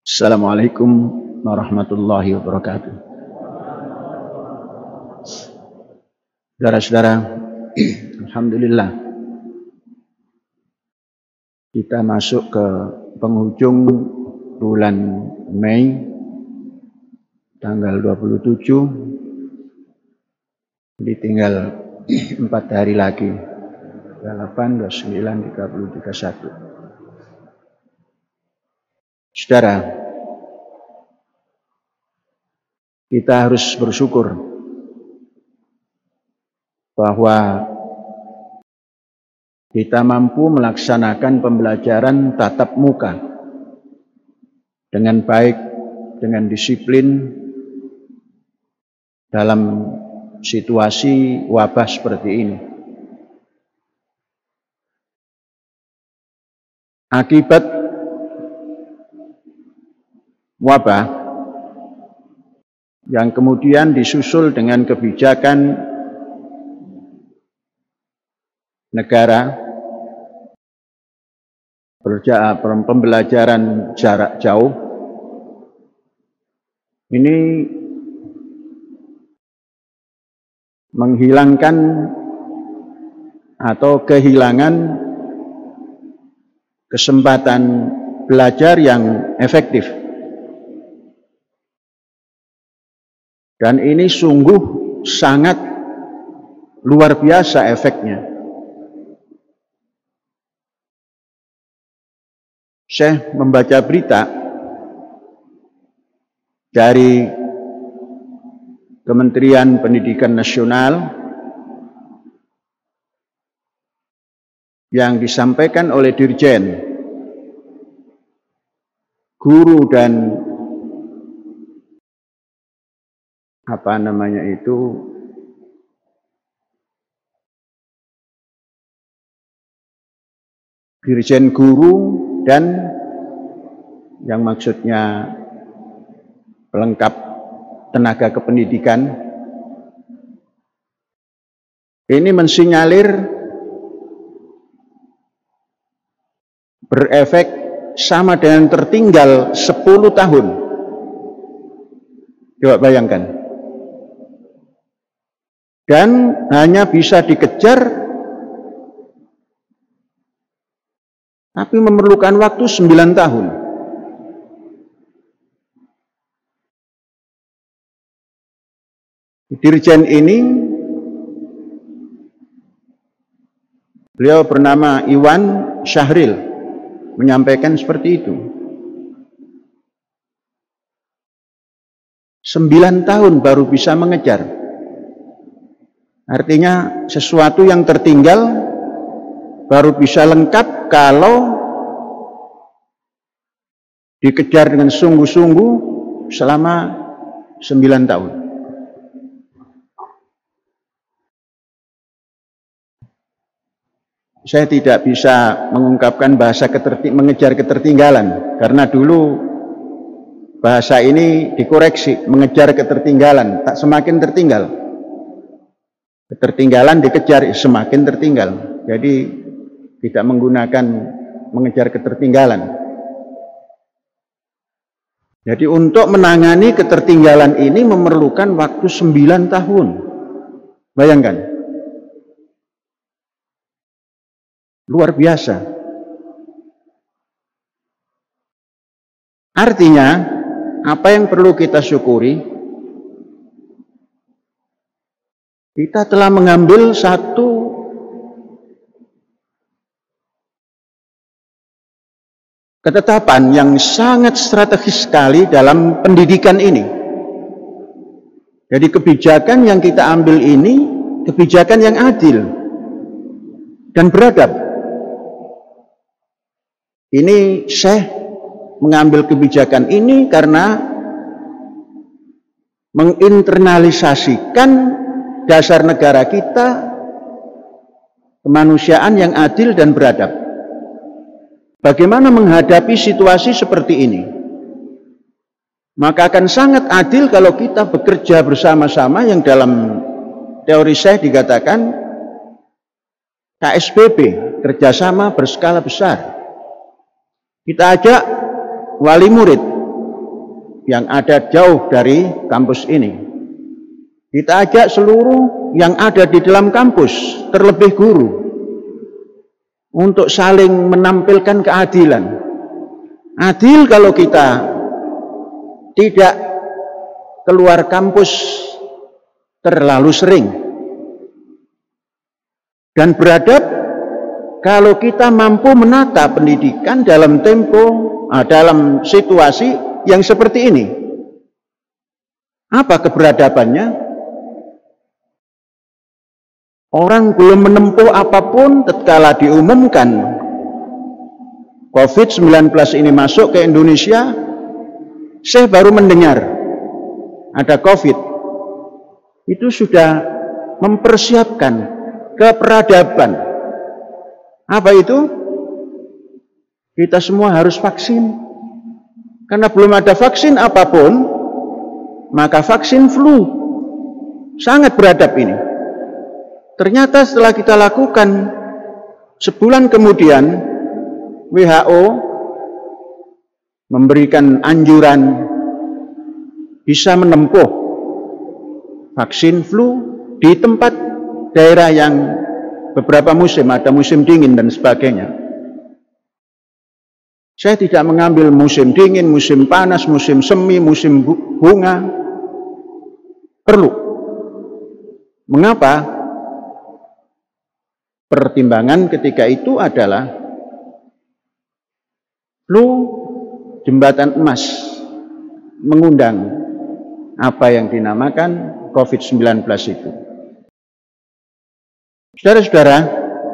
Assalamualaikum warahmatullahi wabarakatuh. Saudara-saudara, alhamdulillah kita masuk ke penghujung bulan Mei tanggal 27. Jadi tinggal 4 hari lagi. 28, 29, 30, 31. Saudara, kita harus bersyukur bahwa kita mampu melaksanakan pembelajaran tatap muka dengan baik, dengan disiplin dalam situasi wabah seperti ini. Akibat wabah yang kemudian disusul dengan kebijakan negara pembelajaran jarak jauh ini menghilangkan atau kehilangan kesempatan belajar yang efektif. Dan ini sungguh sangat luar biasa efeknya. Saya membaca berita dari Kementerian Pendidikan Nasional yang disampaikan oleh Dirjen Guru dan Dirjen Guru dan yang maksudnya pelengkap tenaga kependidikan ini mensinyalir berefek sama dengan tertinggal 10 tahun. Coba bayangkan. Dan hanya bisa dikejar tapi memerlukan waktu 9 tahun. Dirjen ini beliau bernama Iwan Syahril menyampaikan seperti itu. 9 tahun baru bisa mengejar. Artinya sesuatu yang tertinggal baru bisa lengkap kalau dikejar dengan sungguh-sungguh selama 9 tahun. Saya tidak bisa mengungkapkan bahasa mengejar ketertinggalan karena dulu bahasa ini dikoreksi, mengejar ketertinggalan, tak semakin tertinggal. Ketertinggalan dikejar semakin tertinggal. Jadi tidak menggunakan mengejar ketertinggalan. Jadi untuk menangani ketertinggalan ini memerlukan waktu 9 tahun. Bayangkan. Luar biasa. Artinya, apa yang perlu kita syukuri? Kita telah mengambil satu ketetapan yang sangat strategis sekali dalam pendidikan ini. Jadi kebijakan yang kita ambil ini, kebijakan yang adil dan beradab. Ini Syekh mengambil kebijakan ini karena menginternalisasikan dasar negara kita kemanusiaan yang adil dan beradab. Bagaimana menghadapi situasi seperti ini? Maka akan sangat adil kalau kita bekerja bersama-sama yang dalam teori Syekh dikatakan KSBB, kerjasama berskala besar. Kita ajak wali murid yang ada jauh dari kampus ini. Kita ajak seluruh yang ada di dalam kampus, terlebih guru, untuk saling menampilkan keadilan. Adil kalau kita tidak keluar kampus terlalu sering. Dan beradab kalau kita mampu menata pendidikan dalam dalam situasi yang seperti ini. Apa keberadabannya? Orang belum menempuh apapun tatkala diumumkan COVID-19 ini masuk ke Indonesia, saya baru mendengar ada COVID. Itu sudah mempersiapkan keperadaban. Apa itu? Kita semua harus vaksin. Karena belum ada vaksin apapun, maka vaksin flu. Sangat beradab ini. Ternyata setelah kita lakukan, sebulan kemudian WHO memberikan anjuran bisa menempuh vaksin flu di tempat daerah yang beberapa musim, ada musim dingin dan sebagainya. Saya tidak mengambil musim dingin, musim panas, musim semi, musim bunga. Perlu. Mengapa? Pertimbangan ketika itu adalah flu jembatan emas mengundang apa yang dinamakan COVID-19 itu. Saudara-saudara,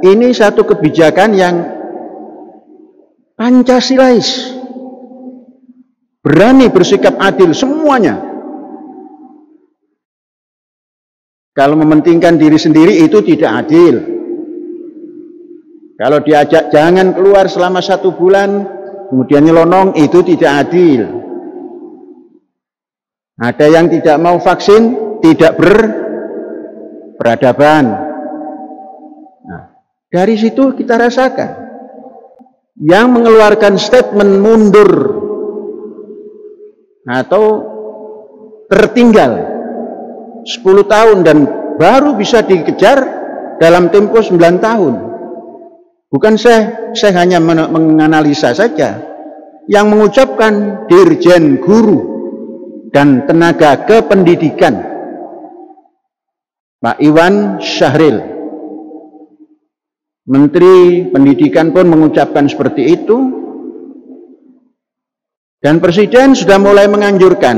ini satu kebijakan yang Pancasilais, berani bersikap adil semuanya. Kalau mementingkan diri sendiri itu tidak adil. Kalau diajak jangan keluar selama 1 bulan, kemudian nyelonong, itu tidak adil. Ada yang tidak mau vaksin, tidak berperadaban. Nah, dari situ kita rasakan. Yang mengeluarkan statement mundur atau tertinggal 10 tahun dan baru bisa dikejar dalam tempo 9 tahun. Bukan saya hanya menganalisa saja. Yang mengucapkan Dirjen Guru dan Tenaga Kependidikan, Pak Iwan Syahril, Menteri Pendidikan pun mengucapkan seperti itu. Dan Presiden sudah mulai menganjurkan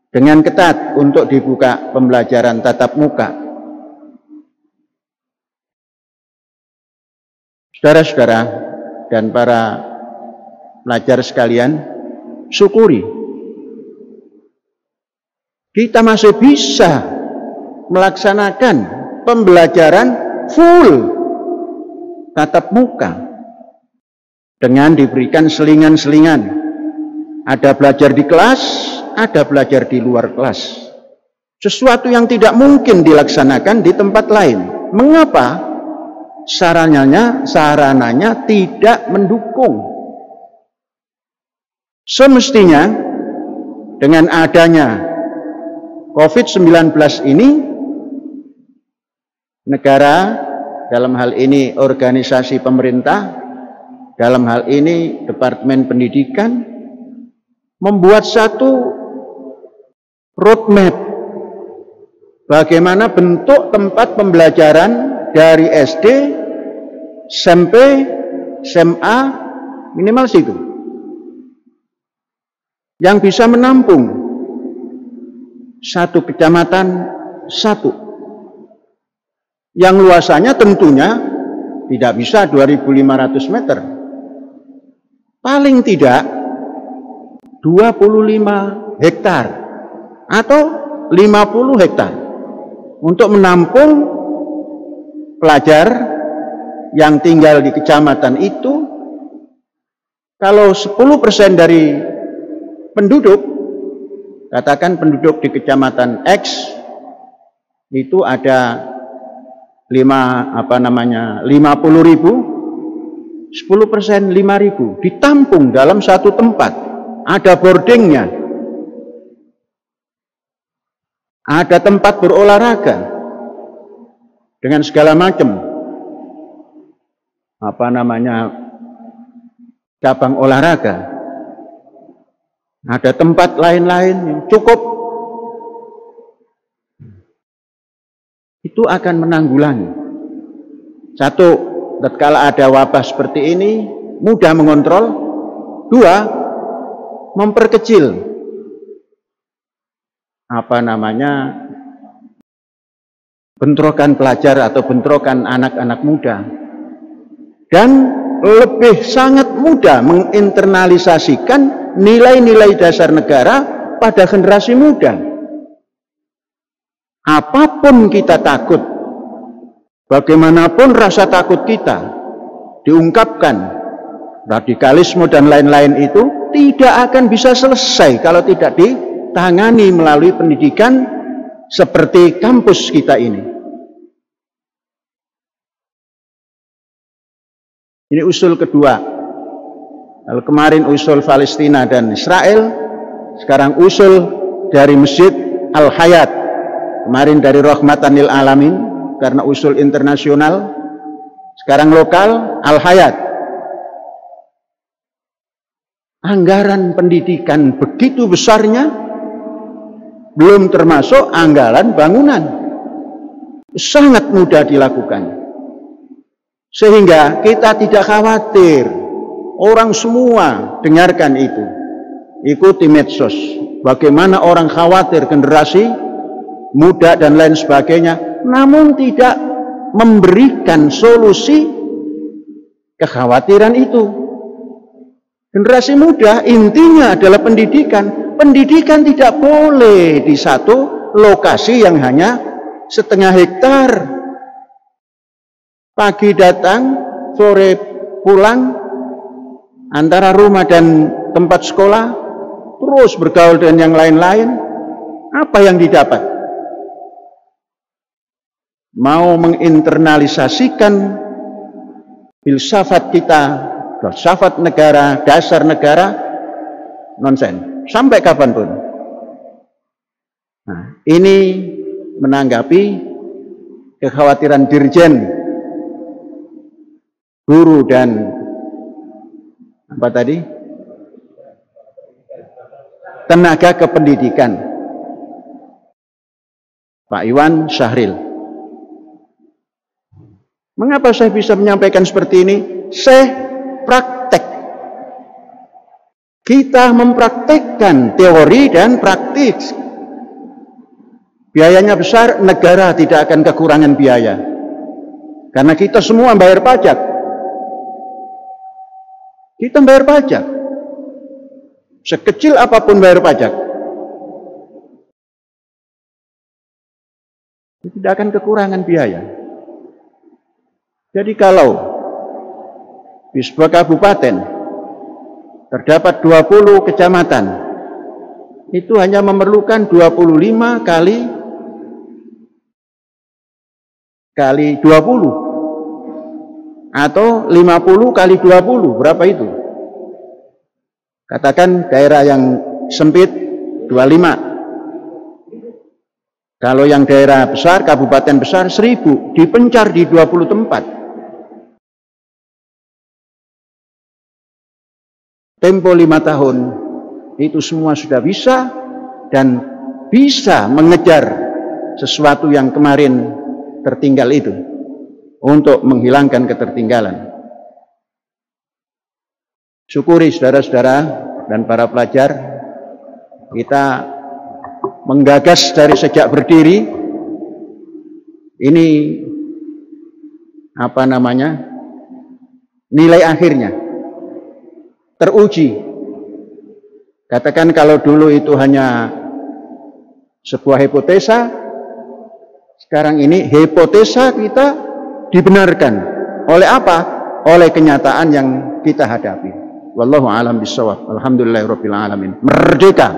dengan ketat untuk dibuka pembelajaran tatap muka. Saudara-saudara dan para pelajar sekalian, syukuri. Kita masih bisa melaksanakan pembelajaran full tatap muka dengan diberikan selingan-selingan. Ada belajar di kelas, ada belajar di luar kelas. Sesuatu yang tidak mungkin dilaksanakan di tempat lain. Mengapa? Sarananya tidak mendukung. Semestinya dengan adanya COVID-19 ini, negara, dalam hal ini organisasi pemerintah, dalam hal ini Departemen Pendidikan, membuat satu roadmap bagaimana bentuk tempat pembelajaran dari SD, SMP, SMA, minimal situ, yang bisa menampung satu kecamatan satu, yang luasannya tentunya tidak bisa 2.500 meter, paling tidak 25 hektar atau 50 hektar untuk menampung pelajar yang tinggal di kecamatan itu. Kalau 10% dari penduduk, katakan penduduk di kecamatan X itu ada 50.000, 10% 5.000 ditampung dalam satu tempat. ada boardingnya, ada tempat berolahraga dengan segala macam cabang olahraga, ada tempat lain-lain yang cukup. Itu akan menanggulangi. Satu, tatkala ada wabah seperti ini mudah mengontrol. Dua, memperkecil bentrokan pelajar atau bentrokan anak-anak muda, dan lebih sangat mudah menginternalisasikan nilai-nilai dasar negara pada generasi muda. Apapun kita takut, bagaimanapun rasa takut kita diungkapkan, radikalisme dan lain-lain itu tidak akan bisa selesai kalau tidak ditangani melalui pendidikan seperti kampus kita ini. Ini usul kedua. Lalu kemarin usul Palestina dan Israel, sekarang usul dari Masjid Al-Hayat, kemarin dari Rahmatan lil Alamin karena usul internasional, sekarang lokal Al-Hayat. Anggaran pendidikan begitu besarnya, belum termasuk anggaran bangunan, sangat mudah dilakukan. Sehingga kita tidak khawatir. Orang semua dengarkan itu, ikuti medsos, bagaimana orang khawatir generasi muda dan lain sebagainya, namun tidak memberikan solusi kekhawatiran itu. Generasi muda intinya adalah pendidikan. Pendidikan tidak boleh di satu lokasi yang hanya setengah hektar. Pagi datang, sore pulang, antara rumah dan tempat sekolah, terus bergaul dengan yang lain-lain. Apa yang didapat? Mau menginternalisasikan filsafat kita, filsafat negara, dasar negara, nonsen. Sampai kapanpun. Nah, ini menanggapi kekhawatiran dirjen, guru dan apa tadi? Tenaga kependidikan. Pak Iwan Syahril. Mengapa saya bisa menyampaikan seperti ini? Saya praktek. Kita mempraktekkan teori dan praktik. Biayanya besar, negara tidak akan kekurangan biaya. Karena kita semua bayar pajak. Kita bayar pajak. Sekecil apapun bayar pajak. Tidak akan kekurangan biaya. Jadi kalau di sebuah kabupaten terdapat 20 kecamatan, itu hanya memerlukan 25 kali 20 atau 50 kali 20, berapa itu? Katakan daerah yang sempit 25. Kalau yang daerah besar, kabupaten besar 1000, dipencar di 20 tempat. Tempo 5 tahun, itu semua sudah bisa dan bisa mengejar sesuatu yang kemarin tertinggal itu, untuk menghilangkan ketertinggalan. Syukuri saudara-saudara dan para pelajar, kita menggagas dari sejak berdiri, ini nilai akhirnya teruji. Katakan kalau dulu itu hanya sebuah hipotesa, sekarang ini hipotesa kita dibenarkan. Oleh apa? Oleh kenyataan yang kita hadapi. Wallahu a'lam bishawab. Alhamdulillahirabbil alamin. Merdeka.